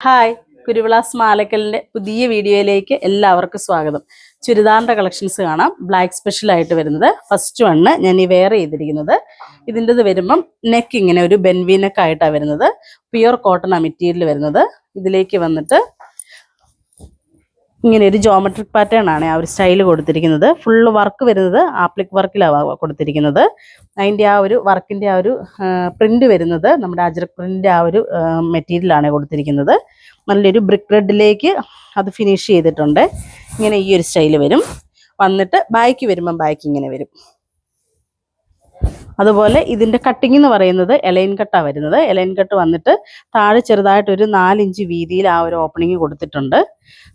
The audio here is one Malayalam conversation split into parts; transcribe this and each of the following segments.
ഹായ്, കുരുവിളാസ് മാലക്കലിൻ്റെ പുതിയ വീഡിയോയിലേക്ക് എല്ലാവർക്കും സ്വാഗതം. ചുരിദാറിൻ്റെ കളക്ഷൻസ് കാണാം. ബ്ലാക്ക് സ്പെഷ്യൽ ആയിട്ട് വരുന്നത് ഫസ്റ്റ് വണ്ണ് ഞാൻ ഈ വെയർ ചെയ്തിരിക്കുന്നത്. ഇതിൻ്റെത് വരുമ്പം നെക്ക് ഇങ്ങനെ ഒരു ബെൻവി നെക്ക് ആയിട്ടാണ് വരുന്നത്. പ്യുർ കോട്ടൺ ആ മെറ്റീരിയൽ വരുന്നത്. ഇതിലേക്ക് വന്നിട്ട് ഇങ്ങനെ ഒരു ജോമെട്രിക് പാറ്റേൺ ആണ് ആ ഒരു സ്റ്റൈൽ കൊടുത്തിരിക്കുന്നത്. ഫുള്ള് വർക്ക് വരുന്നത് ആപ്ലിക് വർക്കിലാണ് കൊടുത്തിരിക്കുന്നത്. അതിൻ്റെ ആ ഒരു വർക്കിൻ്റെ ആ ഒരു പ്രിൻ്റ് വരുന്നത് നമ്മുടെ അജ്രക് പ്രിൻ്റ് ആ ഒരു മെറ്റീരിയലാണ് കൊടുത്തിരിക്കുന്നത്. നല്ലൊരു ബ്രിക്ക് റെഡിലേക്ക് അത് ഫിനിഷ് ചെയ്തിട്ടുണ്ട്. ഇങ്ങനെ ഈ ഒരു സ്റ്റൈൽ വരും. വന്നിട്ട് ബാക്ക് വരുമ്പം ബാക്ക് ഇങ്ങനെ വരും. അതുപോലെ ഇതിൻ്റെ കട്ടിങ് എന്ന് പറയുന്നത് എലൈൻ കട്ടാണ് വരുന്നത്. എലൈൻ കട്ട് വന്നിട്ട് താഴെ ചെറുതായിട്ടൊരു 4 ഇഞ്ച് വീതിയിൽ ആ ഒരു ഓപ്പണിങ് കൊടുത്തിട്ടുണ്ട്.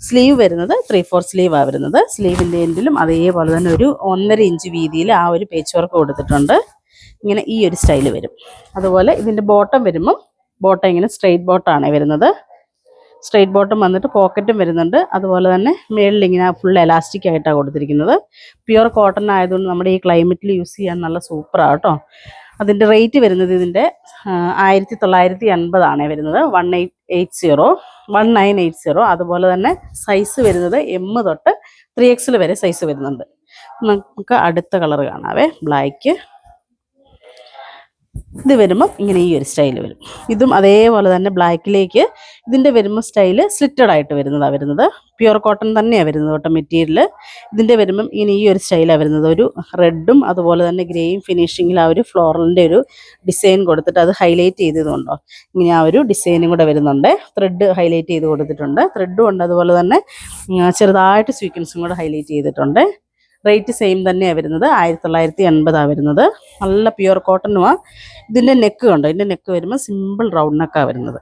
സ്ലീവ് വരുന്നത് 3/4 സ്ലീവാണ് വരുന്നത്. സ്ലീവിൻ്റെ എൻഡിലും അതേപോലെ തന്നെ ഒരു 1.5 ഇഞ്ച് വീതിയിൽ ആ ഒരു പേച്ച് വർക്ക് കൊടുത്തിട്ടുണ്ട്. ഇങ്ങനെ ഈ ഒരു സ്റ്റൈൽ വരും. അതുപോലെ ഇതിൻ്റെ ബോട്ടം വരുമ്പം ബോട്ടം ഇങ്ങനെ സ്ട്രെയിറ്റ് ബോട്ടമാണ് വരുന്നത്. സ്ട്രെയിറ്റ് ബോട്ടം വന്നിട്ട് പോക്കറ്റും വരുന്നുണ്ട്. അതുപോലെ തന്നെ മേളിൽ ഇങ്ങനെ ഫുൾ എലാസ്റ്റിക് ആയിട്ടാണ് കൊടുത്തിരിക്കുന്നത്. പ്യുർ കോട്ടൺ ആയതുകൊണ്ട് നമ്മുടെ ഈ ക്ലൈമറ്റിൽ യൂസ് ചെയ്യാൻ നല്ല സൂപ്പറാണ് കേട്ടോ. അതിൻ്റെ റേറ്റ് വരുന്നത് ഇതിൻ്റെ 1980 വരുന്നത്. 1980. അതുപോലെ തന്നെ സൈസ് വരുന്നത് M തൊട്ട് 3XL വരെ സൈസ് വരുന്നുണ്ട്. നമുക്ക് അടുത്ത കളർ കാണാവേ, ബ്ലാക്ക്. ഇത് വരുമ്പം ഇങ്ങനെ ഈ ഒരു സ്റ്റൈൽ വരും. ഇതും അതേപോലെ തന്നെ ബ്ലാക്കിലേക്ക് ഇതിൻ്റെ വരുമ്പോൾ സ്റ്റൈല് സ്ലിറ്റഡ് ആയിട്ട് വരുന്നതാണ് വരുന്നത്. പ്യുർ കോട്ടൺ തന്നെയാണ് വരുന്നത് കേട്ടോ മെറ്റീരിയൽ. ഇതിൻ്റെ വരുമ്പം ഇങ്ങനെ ഈ ഒരു സ്റ്റൈലാണ് വരുന്നത്. ഒരു റെഡും അതുപോലെ തന്നെ ഗ്രേയും ഫിനിഷിങ്ങിൽ ആ ഒരു ഫ്ലോറലിൻ്റെ ഒരു ഡിസൈൻ കൊടുത്തിട്ട് അത് ഹൈലൈറ്റ് ചെയ്തതുകൊണ്ടോ ഇങ്ങനെ ആ ഒരു ഡിസൈനും കൂടെ വരുന്നുണ്ട്. ത്രെഡ് ഹൈലൈറ്റ് ചെയ്ത് കൊടുത്തിട്ടുണ്ട്. ത്രെഡും ഉണ്ട്, അതുപോലെ തന്നെ ചെറുതായിട്ട് സ്വീക്വൻസും കൂടെ ഹൈലൈറ്റ് ചെയ്തിട്ടുണ്ട്. റേറ്റ് സെയിം തന്നെയാണ് വരുന്നത്. 1980 വരുന്നത്. നല്ല പ്യുർ കോട്ടണുമാണ്. ഇതിൻ്റെ നെക്ക് കണ്ടോ, ഇതിൻ്റെ നെക്ക് വരുമ്പോൾ സിമ്പിൾ റൗണ്ട് നെക്കാണ് വരുന്നത്.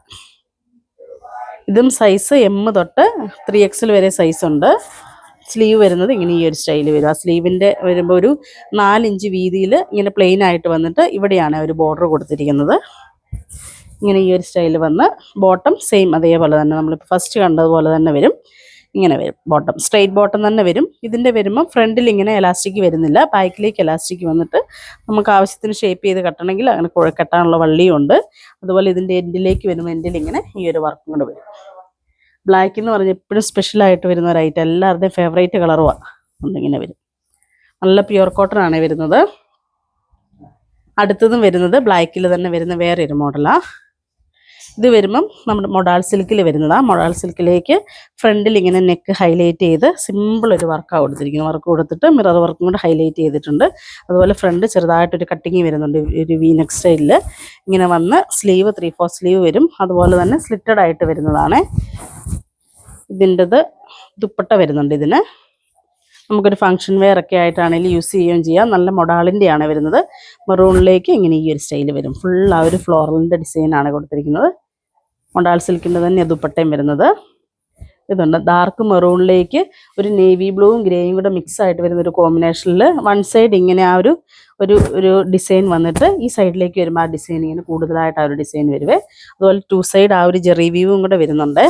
ഇതും സൈസ് M തൊട്ട് 3XL വരെ സൈസ് ഉണ്ട്. സ്ലീവ് വരുന്നത് ഇങ്ങനെ ഈ ഒരു സ്റ്റൈൽ വരും. ആ സ്ലീവിൻ്റെ വരുമ്പോൾ ഒരു 4 ഇഞ്ച് വീതിയിൽ ഇങ്ങനെ പ്ലെയിൻ ആയിട്ട് വന്നിട്ട് ഇവിടെയാണ് ഒരു ബോർഡർ കൊടുത്തിരിക്കുന്നത്. ഇങ്ങനെ ഈ ഒരു സ്റ്റൈൽ വന്ന് ബോട്ടം സെയിം അതേപോലെ തന്നെ നമ്മളിപ്പോൾ ഫസ്റ്റ് കണ്ടതുപോലെ തന്നെ വരും. ഇങ്ങനെ വരും. ബോട്ടം സ്ട്രെയിറ്റ് ബോട്ടം തന്നെ വരും. ഇതിൻ്റെ വരുമ്പം ഫ്രണ്ടിൽ ഇങ്ങനെ എലാസ്റ്റിക് വരുന്നില്ല, ബാക്കിലേക്ക് എലാസ്റ്റിക് വന്നിട്ട് നമുക്ക് ആവശ്യത്തിന് ഷേപ്പ് ചെയ്ത് കെട്ടണമെങ്കിൽ അങ്ങനെ കെട്ടാനുള്ള വള്ളിയും ഉണ്ട്. അതുപോലെ ഇതിൻ്റെ എൻഡിലേക്ക് വരുമ്പോൾ എൻഡിൽ ഇങ്ങനെ ഈ ഒരു വർക്കും കൂടെ വരും. ബ്ലാക്ക് എന്ന് പറഞ്ഞാൽ എപ്പോഴും സ്പെഷ്യലായിട്ട് വരുന്ന ഒരു ഐറ്റം, എല്ലാവരുടെയും ഫേവറേറ്റ് കളറുമാണ്. ഇങ്ങനെ വരും. നല്ല പ്യുർ കോട്ടൺ ആണ് വരുന്നത്. അടുത്തതും വരുന്നത് ബ്ലാക്കിൽ തന്നെ വരുന്ന വേറെ ഒരു മോഡലാണ്. ഇത് വരുമ്പം നമ്മുടെ മൊഡാൾ സിൽക്കിൽ വരുന്നതാണ്. മൊഡാൾ സിൽക്കിലേക്ക് ഫ്രണ്ടിൽ ഇങ്ങനെ നെക്ക് ഹൈലൈറ്റ് ചെയ്ത് സിമ്പിൾ ഒരു വർക്കാണ് കൊടുത്തിരിക്കുന്നത്. വർക്ക് കൊടുത്തിട്ട് മിറർ വർക്കും കൂടെ ഹൈലൈറ്റ് ചെയ്തിട്ടുണ്ട്. അതുപോലെ ഫ്രണ്ട് ചെറുതായിട്ടൊരു കട്ടിങ് വരുന്നുണ്ട്, ഒരു V-neck സ്റ്റൈലിൽ ഇങ്ങനെ വന്ന് സ്ലീവ് 3/4 സ്ലീവ് വരും. അതുപോലെ തന്നെ സ്ലിറ്റഡ് ആയിട്ട് വരുന്നതാണ്. ഇതിൻ്റെത് ദുപ്പട്ട വരുന്നുണ്ട്. ഇതിന് നമുക്കൊരു ഫംഗ്ഷൻ വെയർ ഒക്കെ ആയിട്ടാണെങ്കിലും യൂസ് ചെയ്യുകയും ചെയ്യാം. നല്ല മൊഡാളിൻ്റെയാണ് വരുന്നത്. മെറൂണിലേക്ക് ഇങ്ങനെ ഈ ഒരു സ്റ്റൈൽ വരും. ഫുൾ ആ ഒരു ഫ്ലോറലിൻ്റെ ഡിസൈനാണ് കൊടുത്തിരിക്കുന്നത്. മൊഡാൾ സിൽക്കിൻ്റെ തന്നെ ദുപ്പട്ടയും വരുന്നത്. ഇതുണ്ട് ഡാർക്ക് മെറൂണിലേക്ക് ഒരു നേവി ബ്ലൂവും ഗ്രേയും കൂടെ മിക്സ് ആയിട്ട് വരുന്ന ഒരു കോമ്പിനേഷനിൽ വൺ സൈഡ് ഇങ്ങനെ ആ ഒരു ഡിസൈൻ വന്നിട്ട് ഈ സൈഡിലേക്ക് വരുമ്പോൾ ആ ഡിസൈൻ ഇങ്ങനെ കൂടുതലായിട്ട് ആ ഒരു ഡിസൈൻ വരുവേ. അതുപോലെ 2 സൈഡ് ആ ഒരു ജെറി വീവും കൂടെ വരുന്നുണ്ട്.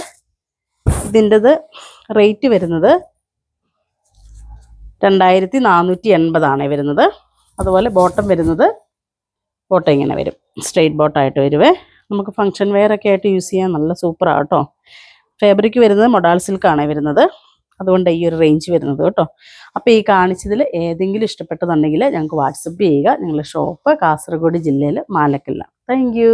ഇതിൻ്റെത് റേറ്റ് വരുന്നത് 2480 വരുന്നത്. അതുപോലെ ബോട്ടം വരുന്നത് ബോട്ടം ഇങ്ങനെ വരും, സ്ട്രെയിറ്റ് ബോട്ടമായിട്ട് വരുവേ. നമുക്ക് ഫംഗ്ഷൻ വെയർ ഒക്കെ ആയിട്ട് യൂസ് ചെയ്യാൻ നല്ല സൂപ്പറാണ് കേട്ടോ. ഫാബ്രിക് വരുന്നത് മൊഡാൾ സിൽക്കാണ് വരുന്നത്. അതുകൊണ്ട് ഈ ഒരു റേഞ്ച് വരുന്നത് കേട്ടോ. അപ്പോൾ ഈ കാണിച്ചതിൽ ഏതെങ്കിലും ഇഷ്ടപ്പെട്ടതുണ്ടെങ്കിൽ ഞങ്ങൾക്ക് വാട്സപ്പ് ചെയ്യുക. ഞങ്ങളുടെ ഷോപ്പ് കാസർഗോഡ് ജില്ലയിൽ മാലക്കലിലാണ്. Thank you.